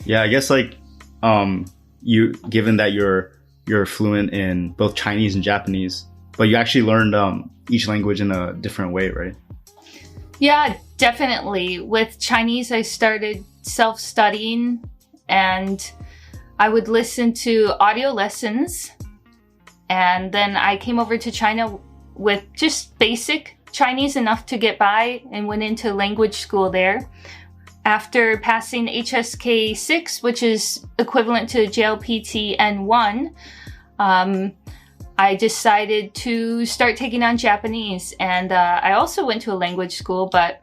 Yeah, I guess like you given that you're fluent in both Chinese and Japanese, but you actually learned each language in a different way, right? Yeah, definitely. With Chinese, I started self-studying and I would listen to audio lessons. And then I came over to China with just basic Chinese, enough to get by, and went into language school there. After passing HSK 6, which is equivalent to JLPT N1, I decided to start taking on Japanese. And I also went to a language school, but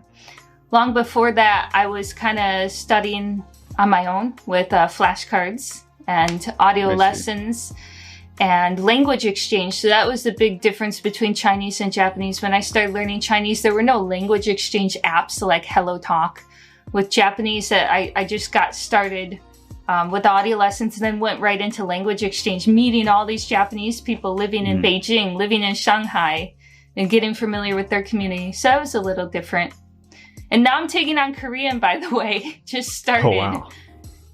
long before that, I was kind of studying on my own with flashcards and audio lessons and language exchange. So that was the big difference between Chinese and Japanese. When I started learning Chinese, there were no language exchange apps like HelloTalk. With Japanese, I just got started with audio lessons and then went right into language exchange, meeting all these Japanese people living in Beijing, living in Shanghai, and getting familiar with their community. So that was a little different. And now I'm taking on Korean, by the way. Just started. Oh, wow.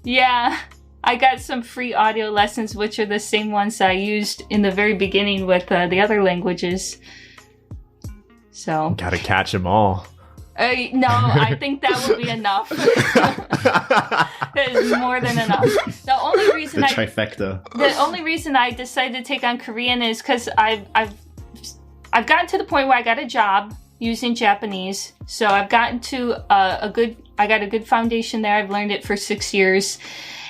Yeah. I got some free audio lessons, which are the same ones I used in the very beginning with the other languages. So. Gotta catch them all. No, I think that will be enough. That is more than enough. The only reason the only reason I decided to take on Korean is because I've gotten to the point where I got a job using Japanese. So I've gotten to I got a good foundation there. I've learned it for 6 years.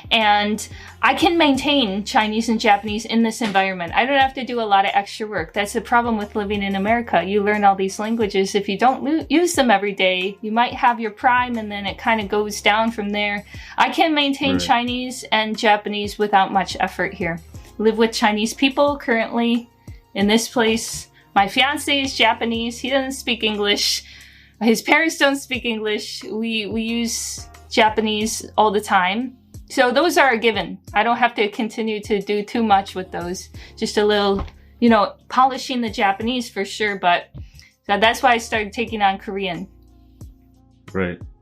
And I can maintain Chinese and Japanese in this environment. I don't have to do a lot of extra work. That's the problem with living in America. You learn all these languages. If you don't use them every day, you might have your prime and then it kind of goes down from there. I can maintain Chinese and Japanese without much effort here. Live with Chinese people currently in this place. My fiance is Japanese. He doesn't speak English. His parents don't speak English. We use Japanese all the time. So those are a given. I don't have to continue to do too much with those. Just a little, polishing the Japanese for sure. But that's why I started taking on Korean. Right.